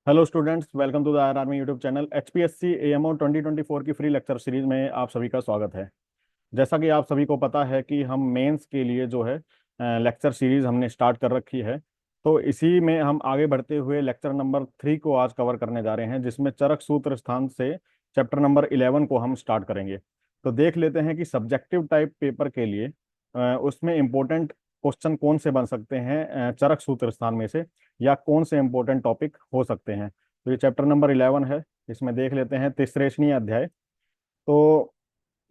Hello students, welcome to the R army YouTube channel. HPSC AMO 2024 की free lecture series में आप सभी का स्वागत है। जैसा कि आप सभी को पता है कि हम मेंस के लिए जो है लेक्चर सीरीज हमने स्टार्ट कर रखी है। तो इसी में हम आगे बढ़ते हुए लेक्चर नंबर 3 को आज कवर करने जा रहे हैं, जिसमें चरक सूत्र स्थान से चैप्टर नंबर 11 को हम स्टार्ट करेंगे। तो देख लेते हैं कि सब्जेक्टिव टाइप पेपर के लिए उसमें इम्पोर्टेंट क्वेश्चन कौन से बन सकते हैं चरक सूत्र स्थान में से, या कौन से इंपॉर्टेंट टॉपिक हो सकते हैं। तो ये चैप्टर नंबर 11 है। इसमें देख लेते हैं तिसरेशनीय अध्याय। तो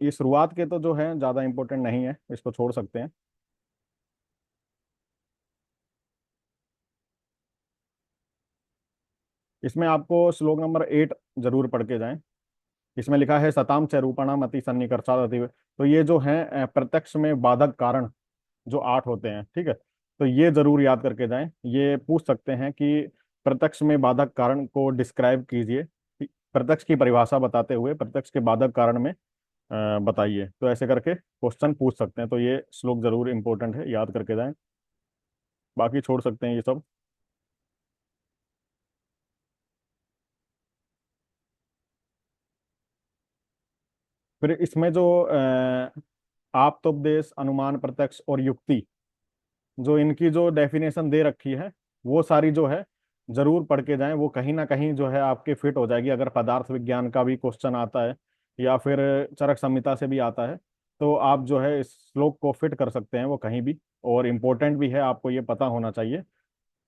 ये शुरुआत के तो जो है ज़्यादा इंपॉर्टेंट नहीं है, इसको छोड़ सकते हैं। इसमें आपको श्लोक नंबर 8 जरूर पढ़ के जाएं। इसमें लिखा है सताम च रूपणाम अति सन्निकर्षात् अति। तो ये जो है प्रत्यक्ष में बाधक कारण जो 8 होते हैं, ठीक है। तो ये जरूर याद करके जाएं। ये पूछ सकते हैं कि प्रत्यक्ष में बाधक कारण को डिस्क्राइब कीजिए। प्रत्यक्ष की परिभाषा बताते हुए प्रत्यक्ष के बाधक कारण में बताइए। तो ऐसे करके क्वेश्चन पूछ सकते हैं। तो ये श्लोक जरूर इंपॉर्टेंट है, याद करके जाएं। बाकी छोड़ सकते हैं ये सब। फिर इसमें जो आप्तोपदेश, अनुमान, प्रत्यक्ष और युक्ति, जो इनकी जो डेफिनेशन दे रखी है, वो सारी जो है जरूर पढ़ के जाएं। वो कहीं ना कहीं जो है आपके फिट हो जाएगी। अगर पदार्थ विज्ञान का भी क्वेश्चन आता है या फिर चरक संहिता से भी आता है, तो आप जो है इस श्लोक को फिट कर सकते हैं वो कहीं भी। और इम्पोर्टेंट भी है, आपको ये पता होना चाहिए।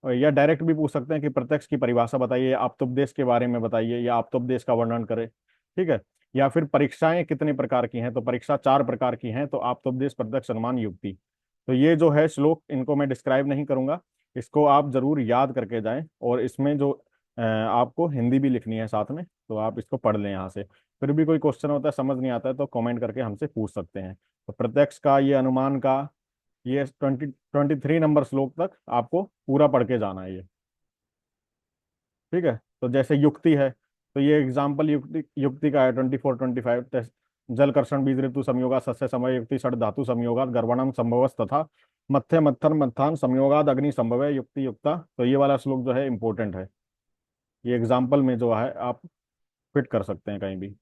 या डायरेक्ट भी पूछ सकते हैं कि प्रत्यक्ष की परिभाषा बताइए, आप्तोपदेश के बारे में बताइए, या आप्तोपदेश का वर्णन करें, ठीक है। या फिर परीक्षाएं कितने प्रकार की हैं, तो परीक्षा 4 प्रकार की हैं, तो आप्तोपदेश, प्रत्यक्ष, अनुमान, युक्ति। तो ये जो है श्लोक, इनको मैं डिस्क्राइब नहीं करूंगा। इसको आप जरूर याद करके जाएं। और इसमें जो आपको हिंदी भी लिखनी है साथ में, तो आप इसको पढ़ लें यहाँ से। फिर भी कोई क्वेश्चन होता है, समझ नहीं आता है, तो कमेंट करके हमसे पूछ सकते हैं। तो प्रत्यक्ष का, ये अनुमान का, ये 23 नंबर श्लोक तक आपको पूरा पढ़ के जाना है ये, ठीक है। तो जैसे युक्ति है, तो ये एग्जाम्पल युक्ति युक्ति का है 24-25। जल कर्षण बीज ऋतु संयोगा सस्य समय युक्ति षड धातु संयोगात गर्भणम संभवस तथा मत्स्य मत्थन मत्थान संयोगात अग्नि संभव युक्ति युक्ता। तो ये वाला श्लोक जो है इंपॉर्टेंट है। ये एग्जाम्पल में जो है आप फिट कर सकते हैं कहीं भी।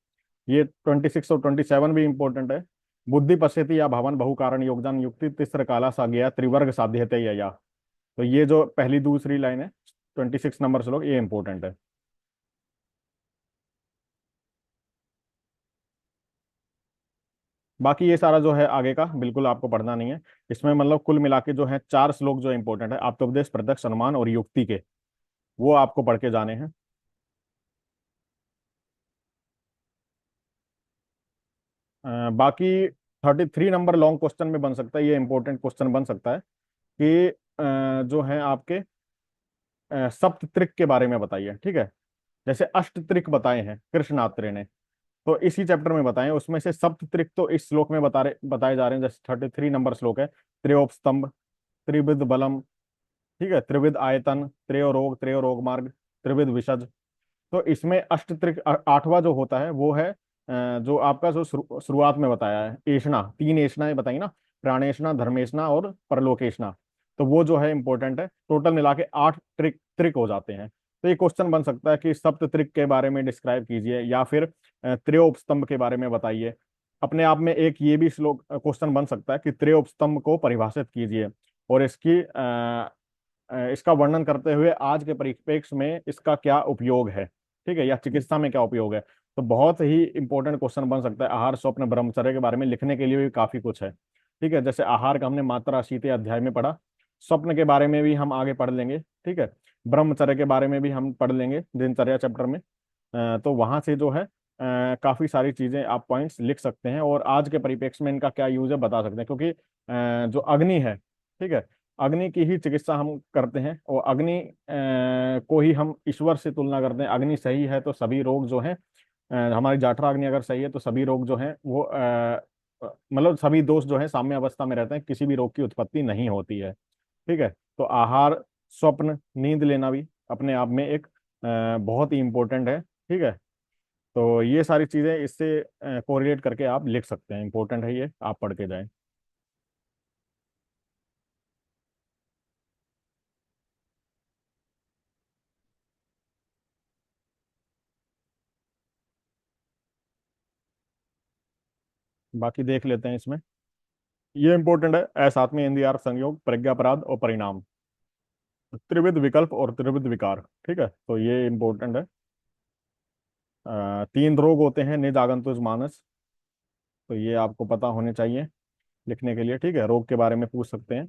ये 26 और 27 भी इंपॉर्टेंट है। बुद्धि पश्यति या भवन बहु कारण योगदान युक्ति तिस्र काला सा गया त्रिवर्ग साध्यते या। तो ये जो पहली दूसरी लाइन है, 26 नंबर श्लोक, ये इंपॉर्टेंट है। बाकी ये सारा जो है आगे का बिल्कुल आपको पढ़ना नहीं है। इसमें मतलब कुल मिला के जो है 4 श्लोक जो इंपॉर्टेंट है, आप्तोपदेश, प्रत्यक्ष, अनुमान और युक्ति के, वो आपको पढ़ के जाने हैं। बाकी 33 नंबर लॉन्ग क्वेश्चन में बन सकता है, ये इंपॉर्टेंट क्वेश्चन बन सकता है कि जो है आपके सप्त त्रिक के बारे में बताइए, ठीक है। जैसे अष्ट त्रिक बताए हैं कृष्णात्रे ने, तो इसी चैप्टर में बताएं। उसमें से सप्त त्रिक तो इस श्लोक में बताए जा रहे हैं। जैसे 33 नंबर श्लोक है, त्रयोपस्तंभ, त्रिविध बलम, ठीक है, त्रिविध आयतन, त्रयो रोग, त्रयो रोग मार्ग, त्रिविध विषज। तो इसमें अष्टत्रिक आठवां जो होता है वो है जो आपका जो शुरुआत में बताया है, एषणा, 3 एषणाएं बताई ना, प्राणेषणा, धर्मेशना और परलोकेशना। तो वो जो है इंपॉर्टेंट है। टोटल मिला के 8 ट्रिक ट्रिक हो जाते हैं। तो ये क्वेश्चन बन सकता है कि सप्त त्रिक के बारे में डिस्क्राइब कीजिए, या फिर त्रयोपस्तंभ के बारे में बताइए। अपने आप में एक ये भी श्लोक क्वेश्चन बन सकता है कि त्रयोपस्तंभ को परिभाषित कीजिए, और इसका वर्णन करते हुए आज के परिप्रेक्ष्य में इसका क्या उपयोग है, ठीक है, या चिकित्सा में क्या उपयोग है। तो बहुत ही इंपॉर्टेंट क्वेश्चन बन सकता है। आहार, स्वप्न, ब्रह्मचर्य के बारे में लिखने के लिए भी काफी कुछ है, ठीक है। जैसे आहार का हमने मात्रा शीते अध्याय में पढ़ा, स्वप्न के बारे में भी हम आगे पढ़ लेंगे, ठीक है। ब्रह्मचर्य के बारे में भी हम पढ़ लेंगे दिनचर्या चैप्टर में। तो वहां से जो है काफी सारी चीजें आप पॉइंट्स लिख सकते हैं, और आज के परिप्रेक्ष्य में इनका क्या यूज है बता सकते हैं। क्योंकि जो अग्नि है, ठीक है, अग्नि की ही चिकित्सा हम करते हैं, और अग्नि को ही हम ईश्वर से तुलना करते हैं। अग्नि सही है तो सभी रोग जो हैं, हमारी जाठरा अग्नि अगर सही है तो सभी रोग जो हैं वो मतलब सभी दोष जो है साम्य अवस्था में रहते हैं, किसी भी रोग की उत्पत्ति नहीं होती है, ठीक है। तो आहार, स्वप्न, नींद लेना भी अपने आप में एक बहुत ही इंपॉर्टेंट है, ठीक है। तो ये सारी चीजें इससे कोरिलेट करके आप लिख सकते हैं। इंपॉर्टेंट है ये, आप पढ़ के जाएं। बाकी देख लेते हैं इसमें। ये इंपॉर्टेंट है, असात्मी इंद्रियार्थ संयोग, प्रज्ञापराध और परिणाम, त्रिविध विकल्प और त्रिविध विकार। ठीक है, तो ये इंपॉर्टेंट है। तीन रोग होते हैं निज आगंतुज मानस, तो ये आपको पता होने चाहिए लिखने के लिए। ठीक है, रोग के बारे में पूछ सकते हैं।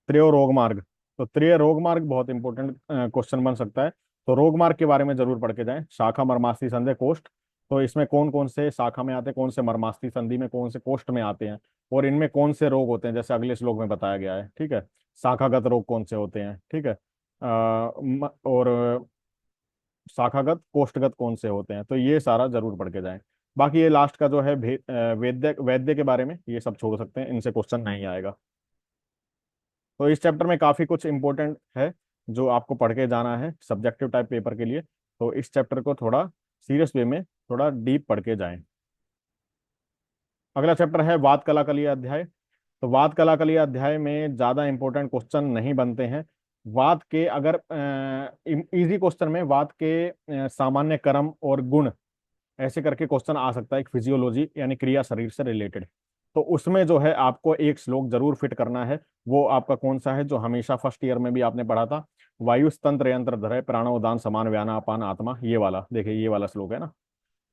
त्रयो रोग मार्ग, तो त्रय रोग मार्ग बहुत इंपॉर्टेंट क्वेश्चन बन सकता है। तो रोग मार्ग के बारे में जरूर पढ़ के जाएं। शाखा मर्मास्थि संधि कोष्ठ, तो इसमें कौन कौन से शाखा में आते हैं, कौन से मर्मास्थि संधि में, कौन से कोष्ठ में आते हैं, और इनमें कौन से रोग होते हैं, जैसे अगले श्लोक में बताया गया है। ठीक है, शाखागत रोग कौन से होते हैं। ठीक है, और शाखागत कोष्ठगत कौन से होते हैं, तो ये सारा जरूर पढ़ के जाएं। बाकी ये लास्ट का जो है वैद्य वैद्य के बारे में, ये सब छोड़ सकते हैं, इनसे क्वेश्चन नहीं आएगा। तो इस चैप्टर में काफी कुछ इंपॉर्टेंट है जो आपको पढ़ के जाना है सब्जेक्टिव टाइप पेपर के लिए। तो इस चैप्टर को थोड़ा सीरियस वे में, थोड़ा डीप पढ़ के जाएं। अगला चैप्टर है वात कला कली अध्याय। तो वात कला कली अध्याय में ज्यादा इंपॉर्टेंट क्वेश्चन नहीं बनते हैं। वात के अगर इजी क्वेश्चन में वात के सामान्य कर्म और गुण ऐसे करके क्वेश्चन आ सकता है, एक फिजियोलॉजी यानी क्रिया शरीर से रिलेटेड। तो उसमें जो है आपको एक श्लोक जरूर फिट करना है। वो आपका कौन सा है, जो हमेशा फर्स्ट ईयर में भी आपने पढ़ा था, वायु तंत्र यंत्र धरे प्राणोदान समान व्याना अपान आत्मा, ये वाला देखिए, ये वाला श्लोक है ना।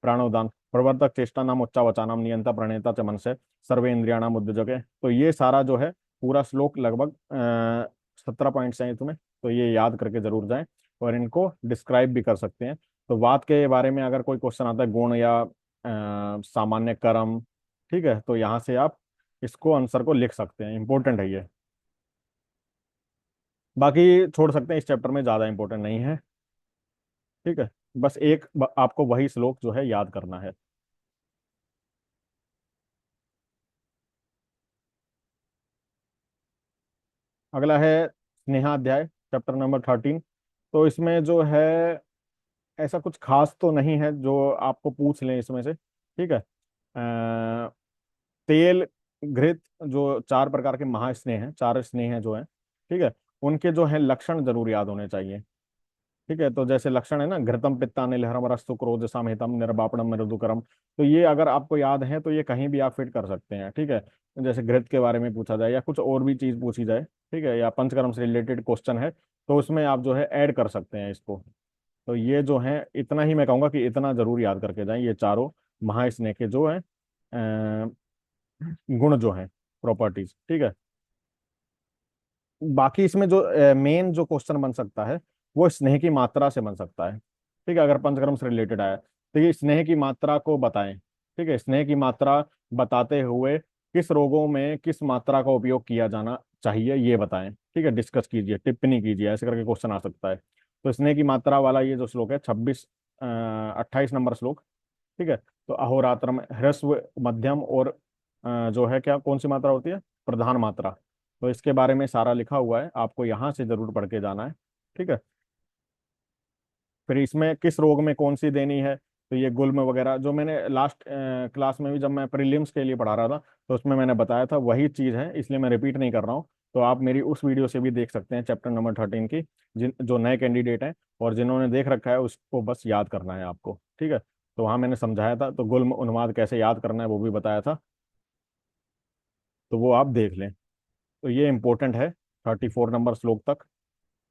प्राणोदान प्रवर्तक चेष्टा नाम उच्चा वचानाम नियंता प्रणेता च मन से सर्वे इंद्रियाणाम उद्योजक। तो ये सारा जो है पूरा श्लोक लगभग 17 पॉइंट्स हैं इसमें, तो ये याद करके जरूर जाएं और इनको डिस्क्राइब भी कर सकते हैं। तो वात के बारे में अगर कोई क्वेश्चन आता है, गुण या सामान्य कर्म, ठीक है, तो यहाँ से आप इसको आंसर को लिख सकते हैं, इंपॉर्टेंट है ये। बाकी छोड़ सकते हैं, इस चैप्टर में ज्यादा इंपॉर्टेंट नहीं है। ठीक है, बस आपको वही श्लोक जो है याद करना है। अगला है स्नेहाध्याय, चैप्टर नंबर 13। तो इसमें जो है ऐसा कुछ खास तो नहीं है जो आपको पूछ लें इसमें से। ठीक है, तेल, घृत, जो चार प्रकार के महास्नेह हैं, चार स्नेह हैं जो हैं, ठीक है, उनके जो है लक्षण जरूर याद होने चाहिए। ठीक है, तो जैसे लक्षण है ना, घृतम पित्ता अनिलहरम रस्तु क्रोध सामहितम निर्वापणम मृदुकरम, तो ये अगर आपको याद है तो ये कहीं भी आप फिट कर सकते हैं। ठीक है, जैसे घृत के बारे में पूछा जाए या कुछ और भी चीज पूछी जाए, ठीक है, या पंचकर्म से रिलेटेड क्वेश्चन है, तो उसमें आप जो है ऐड कर सकते हैं इसको। तो ये जो है इतना ही मैं कहूंगा कि इतना जरूर याद करके जाएं, ये चारों महास्नेह के जो है गुण जो है, प्रॉपर्टीज। ठीक है, बाकी इसमें जो मेन जो क्वेश्चन बन सकता है वो स्नेह की मात्रा से बन सकता है। ठीक है, अगर पंचकर्म से रिलेटेड आया तो ये स्नेह की मात्रा को बताएं। ठीक है, स्नेह की मात्रा बताते हुए किस रोगों में किस मात्रा का उपयोग किया जाना चाहिए ये बताएं। ठीक है, डिस्कस कीजिए, टिप्पणी कीजिए, ऐसे करके क्वेश्चन आ सकता है। तो स्नेह की मात्रा वाला ये जो श्लोक है 28 नंबर श्लोक। ठीक है, तो अहोरात्र में ह्रस्व मध्यम और जो है क्या कौन सी मात्रा होती है, प्रधान मात्रा। तो इसके बारे में सारा लिखा हुआ है, आपको यहाँ से जरूर पढ़ के जाना है। ठीक है, फिर इसमें किस रोग में कौन सी देनी है, तो ये गुल्म वगैरह जो मैंने लास्ट क्लास में भी जब मैं प्रीलिम्स के लिए पढ़ा रहा था, तो उसमें मैंने बताया था वही चीज़ है, इसलिए मैं रिपीट नहीं कर रहा हूँ। तो आप मेरी उस वीडियो से भी देख सकते हैं चैप्टर नंबर 13 की, जिन जो नए कैंडिडेट हैं और जिन्होंने देख रखा है उसको बस याद करना है आपको। ठीक है, तो वहाँ मैंने समझाया था, तो गुल्म उन्माद कैसे याद करना है वो भी बताया था, तो वो आप देख लें। तो ये इंपॉर्टेंट है 34 नंबर श्लोक तक।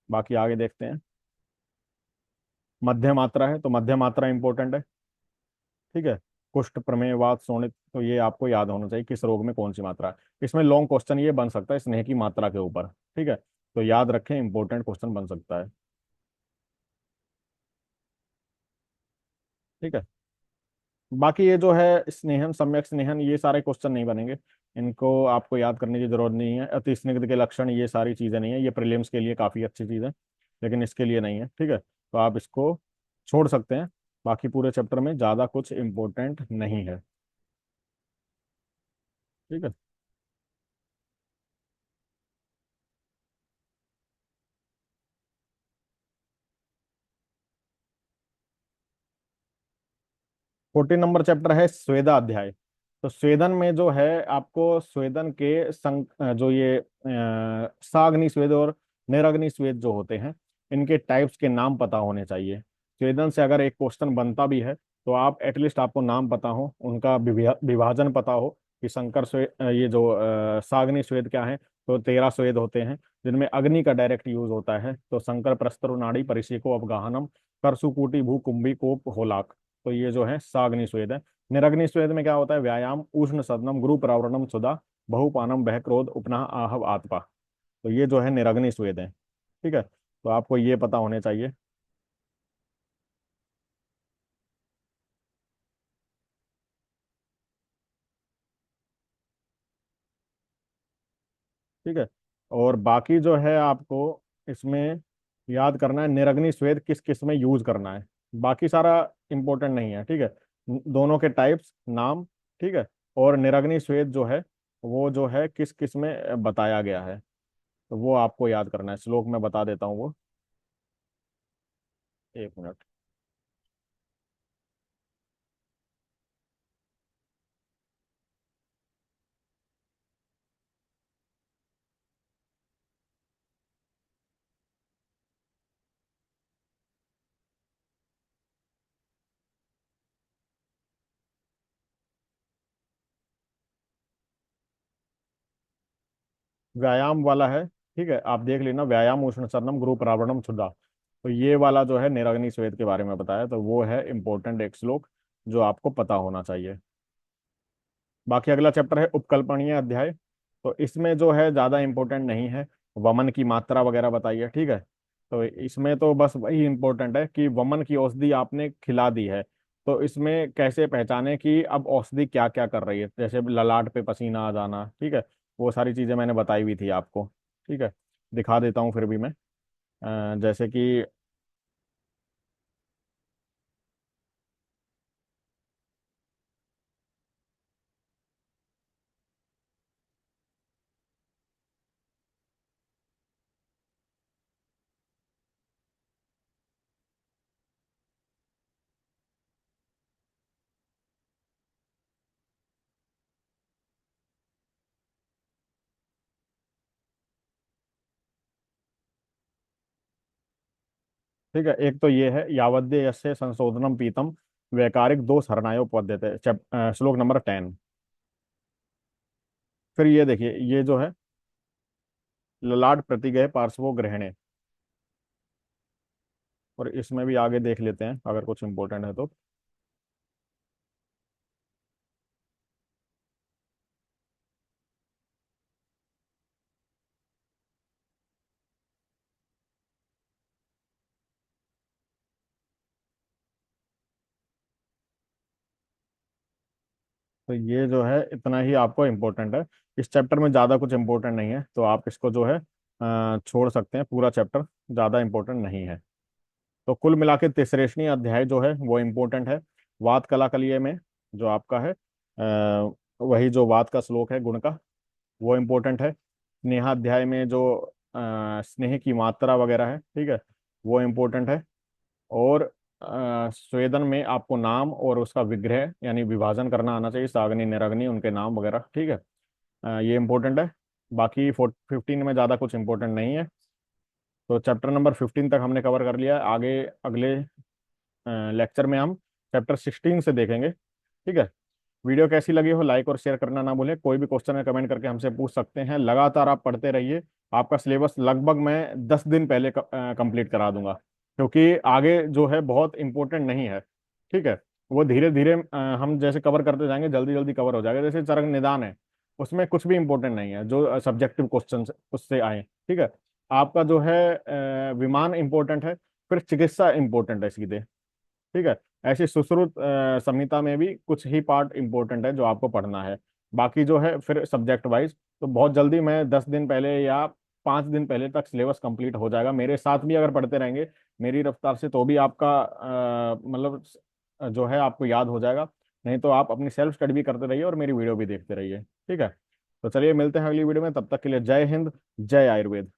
बाकी आगे देखते हैं। मध्य मात्रा है, तो मध्य मात्रा इंपॉर्टेंट है। ठीक है, कुष्ठ प्रमेय वात शोणित, तो ये आपको याद होना चाहिए किस रोग में कौन सी मात्रा है। इसमें लॉन्ग क्वेश्चन ये बन सकता है स्नेह की मात्रा के ऊपर। ठीक है, तो याद रखें, इंपॉर्टेंट क्वेश्चन बन सकता है। ठीक है, बाकी ये जो है स्नेहन सम्यक स्नेहन, ये सारे क्वेश्चन नहीं बनेंगे, इनको आपको याद करने की जरूरत नहीं है। अति स्निग्ध के लक्षण, ये सारी चीजें नहीं है, ये प्रीलिम्स के लिए काफी अच्छी चीज है, लेकिन इसके लिए नहीं है। ठीक है, तो आप इसको छोड़ सकते हैं। बाकी पूरे चैप्टर में ज्यादा कुछ इंपॉर्टेंट नहीं है। ठीक है, 14 नंबर चैप्टर है स्वेदा अध्याय। तो स्वेदन में जो है आपको स्वेदन के जो ये साग्नि स्वेद और निरग्नि स्वेद जो होते हैं, इनके टाइप्स के नाम पता होने चाहिए। स्वेदन से अगर एक क्वेश्चन बनता भी है तो आप एटलीस्ट आपको नाम पता हो, उनका विभाजन पता हो कि शंकर स्वेद, ये जो साग्नि स्वेद क्या है। तो 13 स्वेद होते हैं जिनमें अग्नि का डायरेक्ट यूज होता है। तो शंकर, प्रस्तर, नाड़ी, परिशीको, अपगाहनम, करसुकूटी, भू, कुंभी, कोप, होलाक। तो ये जो है साग्नि स्वेद है। निरग्नि स्वेद में क्या होता है? व्यायाम, उष्ण सदनम, गुरु प्रावरणम, सुधा, बहुपानम, बह, क्रोध, उपनाह, आहव, आतपा। तो ये जो है निरग्नि स्वेद है। ठीक है, तो आपको ये पता होने चाहिए। ठीक है, और बाकी जो है आपको इसमें याद करना है निरग्नि स्वेद किस किस में यूज करना है। बाकी सारा इंपॉर्टेंट नहीं है। ठीक है, दोनों के टाइप्स, नाम, ठीक है, और निरग्नि स्वेद जो है वो जो है किस किस में बताया गया है, तो वो आपको याद करना है। श्लोक में बता देता हूँ वो, 1 मिनट। व्यायाम वाला है, ठीक है, आप देख लेना, व्यायाम, उष्ण शरणम, गुरु प्रावरणम, क्षुधा। तो ये वाला जो है निरग्नि स्वेद के बारे में बताया, तो वो है इंपॉर्टेंट एक श्लोक जो आपको पता होना चाहिए। बाकी अगला चैप्टर है उपकल्पनीय अध्याय। तो इसमें जो है ज़्यादा इंपॉर्टेंट नहीं है, वमन की मात्रा वगैरह बताइए। ठीक है, तो इसमें तो बस वही इंपॉर्टेंट है कि वमन की औषधि आपने खिला दी है, तो इसमें कैसे पहचाने कि अब औषधि क्या क्या कर रही है। जैसे ललाट पे पसीना आ जाना, ठीक है, वो सारी चीज़ें मैंने बताई हुई थी आपको। ठीक है, दिखा देता हूँ फिर भी मैं। जैसे कि ठीक है, एक तो ये है यावद्य यस्य संशोधनम पीतम वैकारिक दोष हरणायोपद्यते, श्लोक नंबर 10। फिर ये देखिए, ये जो है ललाट प्रतिगय पार्श्वो ग्रहणे, और इसमें भी आगे देख लेते हैं अगर कुछ इंपॉर्टेंट है तो। तो ये जो है इतना ही आपको इम्पोर्टेंट है। इस चैप्टर में ज़्यादा कुछ इम्पोर्टेंट नहीं है, तो आप इसको जो है छोड़ सकते हैं। पूरा चैप्टर ज़्यादा इम्पोर्टेंट नहीं है। तो कुल मिला के तिसरेशनी अध्याय जो है वो इम्पोर्टेंट है। वात कलाकलिय में जो आपका है वही जो वात का श्लोक है गुण का, वो इम्पोर्टेंट है। स्नेहाध्याय में जो स्नेह की मात्रा वगैरह है, ठीक है, वो इम्पोर्टेंट है। और स्वेदन में आपको नाम और उसका विग्रह यानी विभाजन करना आना चाहिए, साग्नि, निरग्नि, उनके नाम वगैरह। ठीक है, ये इंपॉर्टेंट है। बाकी 15 में ज़्यादा कुछ इंपॉर्टेंट नहीं है। तो चैप्टर नंबर 15 तक हमने कवर कर लिया है। आगे अगले लेक्चर में हम चैप्टर 16 से देखेंगे। ठीक है, वीडियो कैसी लगी हो लाइक और शेयर करना ना भूलें। कोई भी क्वेश्चन है कमेंट करके हमसे पूछ सकते हैं। लगातार आप पढ़ते रहिए, आपका सिलेबस लगभग मैं 10 दिन पहले कंप्लीट करा दूंगा, क्योंकि आगे जो है बहुत इंपॉर्टेंट नहीं है। ठीक है, वो धीरे धीरे हम जैसे कवर करते जाएंगे जल्दी जल्दी कवर हो जाएगा। जैसे चरक निदान है, उसमें कुछ भी इंपॉर्टेंट नहीं है जो सब्जेक्टिव क्वेश्चन उससे आए। ठीक है, आपका जो है विमान इंपॉर्टेंट है, फिर चिकित्सा इंपॉर्टेंट है सीधे। ठीक है, ऐसी सुश्रुत संहिता में भी कुछ ही पार्ट इंपॉर्टेंट है जो आपको पढ़ना है। बाकी जो है फिर सब्जेक्ट वाइज तो बहुत जल्दी मैं 10 दिन पहले या 5 दिन पहले तक सिलेबस कंप्लीट हो जाएगा। मेरे साथ भी अगर पढ़ते रहेंगे मेरी रफ्तार से तो भी आपका मतलब जो है आपको याद हो जाएगा। नहीं तो आप अपनी सेल्फ स्टडी भी करते रहिए और मेरी वीडियो भी देखते रहिए। ठीक है, तो चलिए मिलते हैं अगली वीडियो में। तब तक के लिए जय हिंद, जय आयुर्वेद।